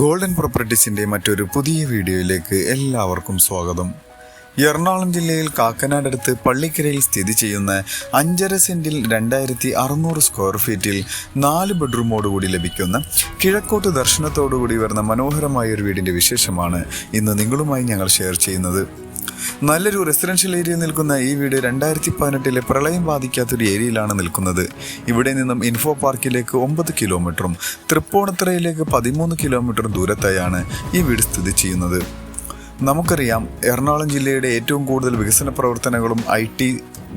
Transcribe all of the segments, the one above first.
Golden പ്രോപ്പർട്ടീസിൻ്റെ മറ്റൊരു പുതിയ വീഡിയോയിലേക്ക് എല്ലാവർക്കും സ്വാഗതം. എറണാകുളം ജില്ലയിൽ കാക്കനാട് അടുത്ത് പള്ളിക്കരയിൽ സ്ഥിതി ചെയ്യുന്ന 5.5 സെൻറ്റിൽ 2600 സ്ക്വയർ ഫീറ്റിൽ 4 ബെഡ്റൂമോടുകൂടി ലഭിക്കുന്ന കിഴക്കോട്ട് ദർശനത്തോടുകൂടി വരുന്ന മനോഹരമായ ഒരു വീടിൻ്റെ വിശേഷമാണ് ഇന്ന് നിങ്ങളുമായി ഞങ്ങൾ ഷെയർ ചെയ്യുന്നത്. നല്ലൊരു റെസിഡൻഷ്യൽ ഏരിയയിൽ നിൽക്കുന്ന ഈ വീട് 2018 പ്രളയം ബാധിക്കാത്തൊരു ഏരിയയിലാണ് നിൽക്കുന്നത്. ഇവിടെ നിന്നും ഇൻഫോ പാർക്കിലേക്ക് 9 കിലോമീറ്ററും തൃപ്പൂണിത്തുറയിലേക്ക് 13 കിലോമീറ്ററും ദൂരത്തായാണ് ഈ വീട് സ്ഥിതി ചെയ്യുന്നത്. നമുക്കറിയാം, എറണാകുളം ജില്ലയുടെ ഏറ്റവും കൂടുതൽ വികസന പ്രവർത്തനങ്ങളും IT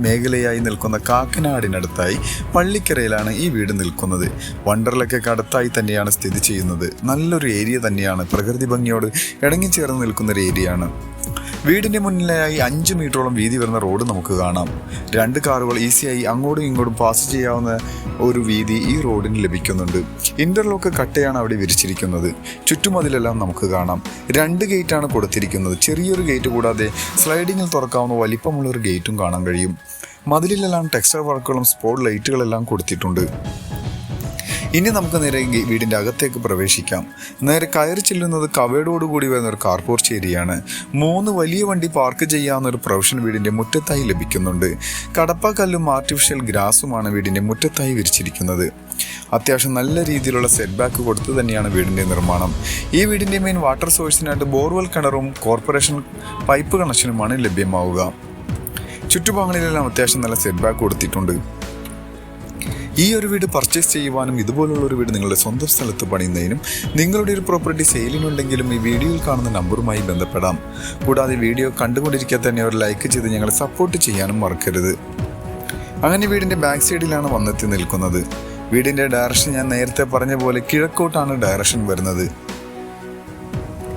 മേഖലയായി നിൽക്കുന്ന കാക്കനാടിനടുത്തായി പള്ളിക്കരയിലാണ് ഈ വീട് നിൽക്കുന്നത്. വണ്ടർലക്കൊക്കെ അടുത്തായി തന്നെയാണ് സ്ഥിതി ചെയ്യുന്നത്. നല്ലൊരു ഏരിയ തന്നെയാണ്, പ്രകൃതി ഭംഗിയോട് ഇണങ്ങിച്ചേർന്ന് നിൽക്കുന്നൊരു ഏരിയയാണ്. വീടിൻ്റെ മുന്നിലായി 5 മീറ്ററോളം വീതി വരുന്ന റോഡ് നമുക്ക് കാണാം. 2 കാറുകൾ ഈസിയായി അങ്ങോട്ടും ഇങ്ങോട്ടും പാസ് ചെയ്യാവുന്ന ഒരു വീതി ഈ റോഡിന് ലഭിക്കുന്നുണ്ട്. ഇന്റർലോക്ക് കട്ടയാണ് അവിടെ വിരിച്ചിരിക്കുന്നത്. ചുറ്റുമതിലെല്ലാം നമുക്ക് കാണാം. 2 ഗേറ്റാണ് കൊടുത്തിരിക്കുന്നത്. ചെറിയൊരു ഗേറ്റ് കൂടാതെ സ്ലൈഡിങ്ങിൽ തുറക്കാവുന്ന വലിപ്പമുള്ള ഒരു ഗേറ്റും കാണാൻ കഴിയും. മതിലിലെല്ലാം ടെക്സ്റ്റൈൽ വർക്കുകളും സ്പോട്ട് ലൈറ്റുകളെല്ലാം കൊടുത്തിട്ടുണ്ട്. ഇനി നമുക്ക് നേരെ വീടിൻ്റെ അകത്തേക്ക് പ്രവേശിക്കാം. നേരെ കയറി ചെല്ലുന്നത് കവേഡോടുകൂടി വരുന്ന ഒരു കാർ പോർച്ച് ഏരിയയാണ്. 3 വലിയ വണ്ടി പാർക്ക് ചെയ്യാവുന്ന ഒരു പ്രൊവിഷൻ വീടിൻ്റെ മുറ്റത്തായി ലഭിക്കുന്നുണ്ട്. കടപ്പാക്കല്ലും ആർട്ടിഫിഷ്യൽ ഗ്രാസുമാണ് വീടിൻ്റെ മുറ്റത്തായി വിരിച്ചിരിക്കുന്നത്. അത്യാവശ്യം നല്ല രീതിയിലുള്ള സെറ്റ് ബാക്ക് കൊടുത്ത് തന്നെയാണ് വീടിൻ്റെ നിർമ്മാണം. ഈ വീടിൻ്റെ മെയിൻ വാട്ടർ സോഴ്സിനായിട്ട് ബോർവെൽ കിണറും കോർപ്പറേഷൻ പൈപ്പ് കണക്ഷനുമാണ് ലഭ്യമാവുക. ചുറ്റുഭാഗങ്ങളിലെല്ലാം അത്യാവശ്യം നല്ല സെറ്റ് ബാക്ക് കൊടുത്തിട്ടുണ്ട്. ഈ ഒരു വീട് പർച്ചേസ് ചെയ്യുവാനും ഇതുപോലുള്ള ഒരു വീട് നിങ്ങളുടെ സ്വന്തം സ്ഥലത്ത് പണിയുന്നതിനും നിങ്ങളുടെ ഒരു പ്രോപ്പർട്ടി സെയിലിനുണ്ടെങ്കിലും ഈ വീഡിയോയിൽ കാണുന്ന നമ്പറുമായി ബന്ധപ്പെടാം. കൂടാതെ വീഡിയോ കണ്ടുകൊണ്ടിരിക്കാൻ തന്നെ ഒരു ലൈക്ക് ചെയ്ത് ഞങ്ങളെ സപ്പോർട്ട് ചെയ്യാനും മറക്കരുത്. അങ്ങനെ വീടിൻ്റെ ബാക്ക് സൈഡിലാണ് വന്നെത്തി നിൽക്കുന്നത്. വീടിൻ്റെ ഡയറക്ഷൻ ഞാൻ നേരത്തെ പറഞ്ഞ പോലെ കിഴക്കോട്ടാണ് ഡയറക്ഷൻ വരുന്നത്.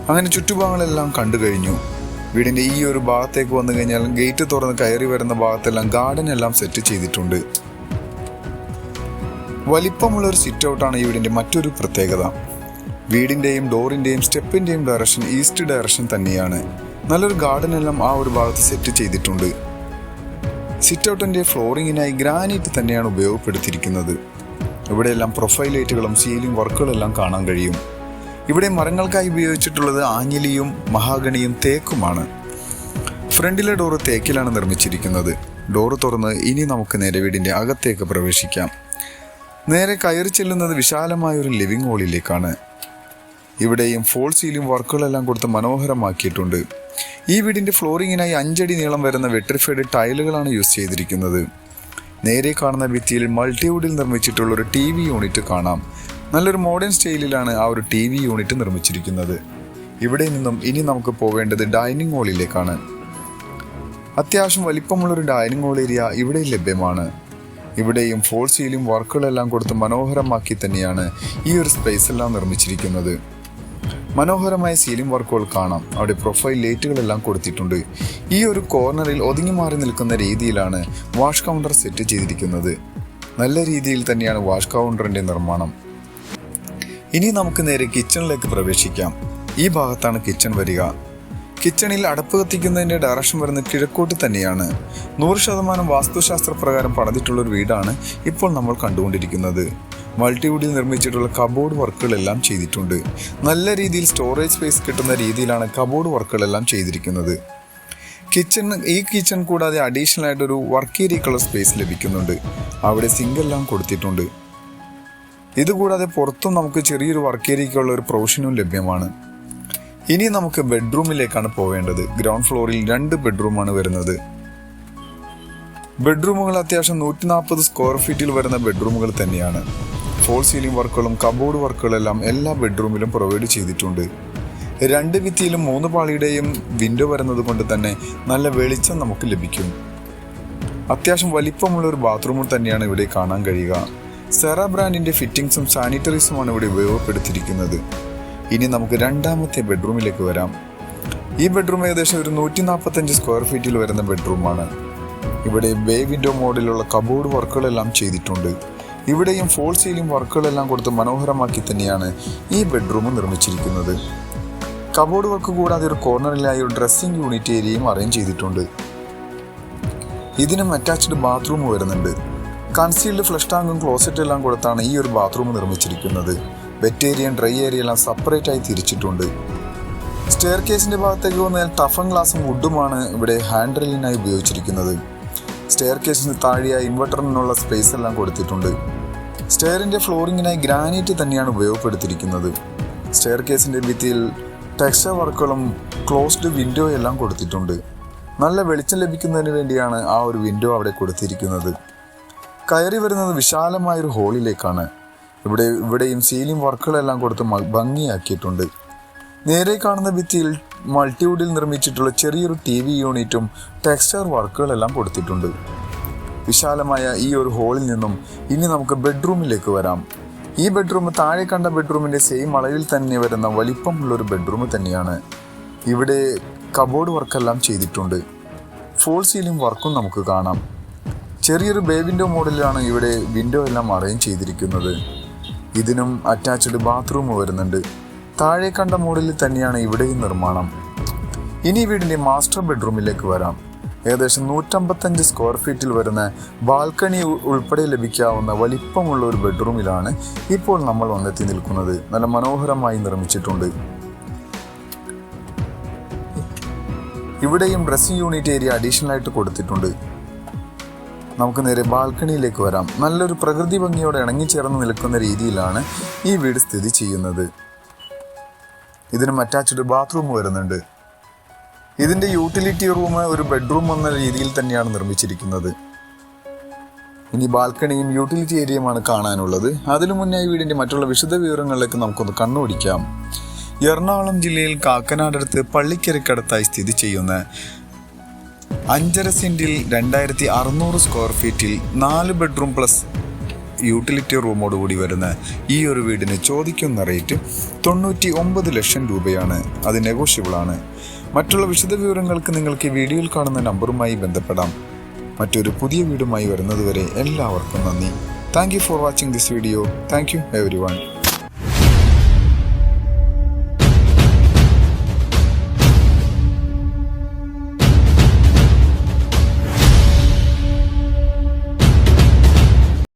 അങ്ങനെ ചുറ്റുഭാഗങ്ങളെല്ലാം കണ്ടു കഴിഞ്ഞു. വീടിൻ്റെ ഈ ഒരു ഭാഗത്തേക്ക് വന്നു കഴിഞ്ഞാൽ ഗേറ്റ് തുറന്ന് കയറി വരുന്ന ഭാഗത്തെല്ലാം ഗാർഡൻ എല്ലാം സെറ്റ് ചെയ്തിട്ടുണ്ട്. വലിപ്പമുള്ള ഒരു സിറ്റ് ഔട്ടാണ് ഈ വീടിൻ്റെ മറ്റൊരു പ്രത്യേകത. വീടിൻ്റെയും ഡോറിൻ്റെയും സ്റ്റെപ്പിൻ്റെയും ഡയറക്ഷൻ ഈസ്റ്റ് ഡയറക്ഷൻ തന്നെയാണ്. നല്ലൊരു ഗാർഡൻ എല്ലാം ആ ഒരു ഭാഗത്ത് സെറ്റ് ചെയ്തിട്ടുണ്ട്. സിറ്റ് ഔട്ടിൻ്റെ ഫ്ലോറിങ്ങിനായി ഗ്രാനൈറ്റ് തന്നെയാണ് ഉപയോഗപ്പെടുത്തിയിരിക്കുന്നത്. ഇവിടെയെല്ലാം പ്രൊഫൈൽ ലൈറ്റുകളും സീലിംഗ് വർക്കുകളെല്ലാം കാണാൻ കഴിയും. ഇവിടെ മരങ്ങൾക്കായി ഉപയോഗിച്ചിട്ടുള്ളത് ആഞ്ഞിലിയും മഹാഗണിയും തേക്കുമാണ്. ഫ്രണ്ടിലെ ഡോറ് തേക്കിലാണ് നിർമ്മിച്ചിരിക്കുന്നത്. ഡോറ് തുറന്ന് ഇനി നമുക്ക് നേരെ വീടിൻ്റെ അകത്തേക്ക് പ്രവേശിക്കാം. നേരെ കയറി ചെല്ലുന്നത് വിശാലമായൊരു ലിവിംഗ് ഹാളിലേക്കാണ്. ഇവിടെയും ഫോൾ സീലിംഗ് വർക്കുകളെല്ലാം കൊടുത്ത് മനോഹരമാക്കിയിട്ടുണ്ട്. ഈ വീടിൻ്റെ ഫ്ലോറിങ്ങിനായി 5 അടി നീളം വരുന്ന വെട്രിഫൈഡ് ടൈലുകളാണ് യൂസ് ചെയ്തിരിക്കുന്നത്. നേരെ കാണുന്ന ഭിത്തിയിൽ മൾട്ടിവുഡിൽ നിർമ്മിച്ചിട്ടുള്ള ഒരു TV യൂണിറ്റ് കാണാം. നല്ലൊരു മോഡേൺ സ്റ്റൈലിലാണ് ആ ഒരു TV യൂണിറ്റ് നിർമ്മിച്ചിരിക്കുന്നത്. ഇവിടെ നിന്നും ഇനി നമുക്ക് പോവേണ്ടത് ഡൈനിങ് ഹാളിലേക്കാണ്. അത്യാവശ്യം വലിപ്പമുള്ളൊരു ഡൈനിങ് ഹാൾ ഏരിയ ഇവിടെ ലഭ്യമാണ്. ഇവിടെയും ഫോൾ സീലിംഗ് വർക്കുകളെല്ലാം കൊടുത്ത് മനോഹരമാക്കി തന്നെയാണ് ഈ ഒരു സ്പേസ് എല്ലാം നിർമ്മിച്ചിരിക്കുന്നത്. മനോഹരമായ സീലിംഗ് വർക്കുകൾ കാണാം. അവിടെ പ്രൊഫൈൽ ലൈറ്റുകളെല്ലാം കൊടുത്തിട്ടുണ്ട്. ഈ ഒരു കോർണറിൽ ഒതുങ്ങി മാറി നിൽക്കുന്ന രീതിയിലാണ് വാഷ് കൗണ്ടർ സെറ്റ് ചെയ്തിരിക്കുന്നത്. നല്ല രീതിയിൽ തന്നെയാണ് വാഷ് കൗണ്ടറിൻ്റെ നിർമ്മാണം. ഇനി നമുക്ക് നേരെ കിച്ചണിലേക്ക് പ്രവേശിക്കാം. ഈ ഭാഗത്താണ് കിച്ചൺ വരിക. കിച്ചണിൽ അടപ്പ് കത്തിക്കുന്നതിൻ്റെ ഡയറക്ഷൻ വരുന്നത് കിഴക്കോട്ട് തന്നെയാണ്. 100% വാസ്തുശാസ്ത്രപ്രകാരം പണിതിട്ടുള്ളൊരു വീടാണ് ഇപ്പോൾ നമ്മൾ കണ്ടുകൊണ്ടിരിക്കുന്നത്. മൾട്ടിവുഡിൽ നിർമ്മിച്ചിട്ടുള്ള കബോർഡ് വർക്കുകളെല്ലാം ചെയ്തിട്ടുണ്ട്. നല്ല രീതിയിൽ സ്റ്റോറേജ് സ്പേസ് കിട്ടുന്ന രീതിയിലാണ് കബോർഡ് വർക്കുകളെല്ലാം ചെയ്തിരിക്കുന്നത്. ഈ കിച്ചൺ കൂടാതെ അഡീഷണൽ ആയിട്ടൊരു വർക്ക് ഏരിയക്കുള്ള സ്പേസ് ലഭിക്കുന്നുണ്ട്. അവിടെ സിങ്കെല്ലാം കൊടുത്തിട്ടുണ്ട്. ഇതുകൂടാതെ പുറത്തും നമുക്ക് ചെറിയൊരു വർക്ക് ഏരിയക്കുള്ള ഒരു പ്രൊവിഷനും ലഭ്യമാണ്. ഇനി നമുക്ക് ബെഡ്റൂമിലേക്കാണ് പോവേണ്ടത്. ഗ്രൗണ്ട് ഫ്ലോറിൽ 2 ബെഡ്റൂമാണ് വരുന്നത്. ബെഡ്റൂമുകൾ അത്യാവശ്യം 140 സ്ക്വയർ ഫീറ്റിൽ വരുന്ന ബെഡ്റൂമുകൾ തന്നെയാണ്. ഫോൾ സീലിംഗ് വർക്കുകളും കബോർഡ് വർക്കുകളെല്ലാം എല്ലാ ബെഡ്റൂമിലും പ്രൊവൈഡ് ചെയ്തിട്ടുണ്ട്. 2 ഭിത്തിയിലും 3 പാളിയുടെയും വിൻഡോ വരുന്നത് കൊണ്ട് തന്നെ നല്ല വെളിച്ചം നമുക്ക് ലഭിക്കും. അത്യാവശ്യം വലിപ്പമുള്ള ഒരു ബാത്റൂമിൽ തന്നെയാണ് ഇവിടെ കാണാൻ കഴിയുക. സെറ ബ്രാൻഡിന്റെ ഫിറ്റിംഗ്സും സാനിറ്ററീസുമാണ് ഇവിടെ ഉപയോഗപ്പെടുത്തിയിരിക്കുന്നത്. ഇനി നമുക്ക് രണ്ടാമത്തെ ബെഡ്റൂമിലേക്ക് വരാം. ഈ ബെഡ്റൂം ഏകദേശം ഒരു 145 സ്ക്വയർ ഫീറ്റിൽ വരുന്ന ബെഡ്റൂമാണ്. ഇവിടെ ബേ വിൻഡോ മോഡലുള്ള കബോർഡ് വർക്കുകളെല്ലാം ചെയ്തിട്ടുണ്ട്. ഇവിടെയും ഫോൾ സീലിംഗ് വർക്കുകളെല്ലാം കൊടുത്ത് മനോഹരമാക്കി തന്നെയാണ് ഈ ബെഡ്റൂം നിർമ്മിച്ചിരിക്കുന്നത്. കബോർഡ് വർക്ക് കൂടാതെ ഒരു കോർണറിലായി ഒരു ഡ്രസ്സിംഗ് യൂണിറ്റ് ഏരിയയും അറേഞ്ച് ചെയ്തിട്ടുണ്ട്. ഇതിനും അറ്റാച്ച്ഡ് ബാത്റൂം വരുന്നുണ്ട്. കൺസീൽഡ് ഫ്ലഷ് ടാങ്കും ക്ലോസറ്റ് എല്ലാം കൊടുത്താണ് ഈ ഒരു ബാത്റൂം നിർമ്മിച്ചിരിക്കുന്നത്. വെറ്റ് ഏരിയ ഡ്രൈ ഏരിയ എല്ലാം സെപ്പറേറ്റ് ആയി തിരിച്ചിട്ടുണ്ട്. സ്റ്റെയർ കേസിൻ്റെ ഭാഗത്തേക്ക് വന്നാൽ ടഫൻ ഗ്ലാസും വുഡുമാണ് ഇവിടെ ഹാൻഡ് റെയിലിനായി ഉപയോഗിച്ചിരിക്കുന്നത്. സ്റ്റെയർ കേസിന് താഴെയായി ഇൻവെർട്ടറിനുള്ള സ്പേസ് എല്ലാം കൊടുത്തിട്ടുണ്ട്. സ്റ്റെയറിൻ്റെ ഫ്ലോറിങ്ങിനായി ഗ്രാനൈറ്റ് തന്നെയാണ് ഉപയോഗപ്പെടുത്തിയിരിക്കുന്നത്. സ്റ്റെയർ കേസിൻ്റെ ഭിത്തിയിൽ ടെക്സ്ചർ വർക്കുകളും ക്ലോസ്ഡ് വിൻഡോ എല്ലാം കൊടുത്തിട്ടുണ്ട്. നല്ല വെളിച്ചം ലഭിക്കുന്നതിന് വേണ്ടിയാണ് ആ ഒരു വിൻഡോ അവിടെ കൊടുത്തിരിക്കുന്നത്. കയറി വരുന്നത് വിശാലമായൊരു ഹോളിലേക്കാണ്. ഇവിടെയും സീലിംഗ് വർക്കുകളെല്ലാം കൊടുത്ത് ഭംഗിയാക്കിയിട്ടുണ്ട്. നേരെ കാണുന്ന ഭിത്തിയിൽ മൾട്ടിവുഡിൽ നിർമ്മിച്ചിട്ടുള്ള ചെറിയൊരു TV യൂണിറ്റും ടെക്സ്ചർ വർക്കുകളെല്ലാം കൊടുത്തിട്ടുണ്ട്. വിശാലമായ ഈ ഒരു ഹോളിൽ നിന്നും ഇനി നമുക്ക് ബെഡ്റൂമിലേക്ക് വരാം. ഈ ബെഡ്റൂം താഴെ കണ്ട ബെഡ്റൂമിൻ്റെ സെയിം അളവിൽ തന്നെ വരുന്ന വലിപ്പമുള്ളൊരു ബെഡ്റൂം തന്നെയാണ്. ഇവിടെ കബോർഡ് വർക്കെല്ലാം ചെയ്തിട്ടുണ്ട്. ഫോൾ സീലിംഗ് വർക്കും നമുക്ക് കാണാം. ചെറിയൊരു ബേ വിൻഡോ മോഡലിലാണ് ഇവിടെ വിൻഡോ എല്ലാം അറേഞ്ച് ചെയ്തിരിക്കുന്നത്. ഇതിനും അറ്റാച്ച്ഡ് ബാത്റൂം വരുന്നുണ്ട്. താഴെ കണ്ട മോഡലിൽ തന്നെയാണ് ഇവിടെയും നിർമ്മാണം. ഇനി വീടിൻ്റെ മാസ്റ്റർ ബെഡ്റൂമിലേക്ക് വരാം. ഏകദേശം 155 സ്ക്വയർ ഫീറ്റിൽ വരുന്ന ബാൽക്കണി ഉൾപ്പെടെ ലഭിക്കാവുന്ന വലിപ്പമുള്ള ഒരു ബെഡ്റൂമിലാണ് ഇപ്പോൾ നമ്മൾ വന്നെത്തി നിൽക്കുന്നത്. നല്ല മനോഹരമായി നിർമ്മിച്ചിട്ടുണ്ട്. ഇവിടെയും ഡ്രസ്സിംഗ് യൂണിറ്റ് ഏരിയ അഡീഷണൽ ആയിട്ട് കൊടുത്തിട്ടുണ്ട്. നമുക്ക് നേരെ ബാൽക്കണിയിലേക്ക് വരാം. നല്ലൊരു പ്രകൃതി ഭംഗിയോടെ ഇണങ്ങിച്ചേർന്ന് നിൽക്കുന്ന രീതിയിലാണ് ഈ വീട് സ്ഥിതി ചെയ്യുന്നത്. ഇതിനും അറ്റാച്ച്ഡ് ബാത്റൂം വരുന്നുണ്ട്. ഇതിൻ്റെ യൂട്ടിലിറ്റി റൂം ഒരു ബെഡ്റൂം എന്ന രീതിയിൽ തന്നെയാണ് നിർമ്മിച്ചിരിക്കുന്നത്. ഇനി ബാൽക്കണിയും യൂട്ടിലിറ്റി ഏരിയയുമാണ് കാണാനുള്ളത്. അതിനു മുന്നേ ഈ വീടിൻ്റെ മറ്റുള്ള വിശദ വിവരങ്ങളിലേക്ക് നമുക്കൊന്ന് കണ്ണോടിക്കാം. എറണാകുളം ജില്ലയിൽ കാക്കനാടടുത്ത് പള്ളിക്കരക്കടുത്തായി സ്ഥിതി ചെയ്യുന്ന 5.5 സെന്റിൽ 2600 സ്ക്വയർ ഫീറ്റിൽ 4 ബെഡ്റൂം പ്ലസ് യൂട്ടിലിറ്റി റൂമോടുകൂടി വരുന്ന ഈ ഒരു വീടിന് ചോദിക്കുന്ന റേറ്റ് 99 ലക്ഷം രൂപയാണ്. അത് നെഗോഷ്യബിൾ ആണ്. മറ്റുള്ള വിശദ വിവരങ്ങൾക്ക് നിങ്ങൾക്ക് വീഡിയോയിൽ കാണുന്ന നമ്പറുമായി ബന്ധപ്പെടാം. മറ്റൊരു പുതിയ വീടുമായി വരുന്നതുവരെ എല്ലാവർക്കും നന്ദി. Thank you for watching this video. Thank you everyone.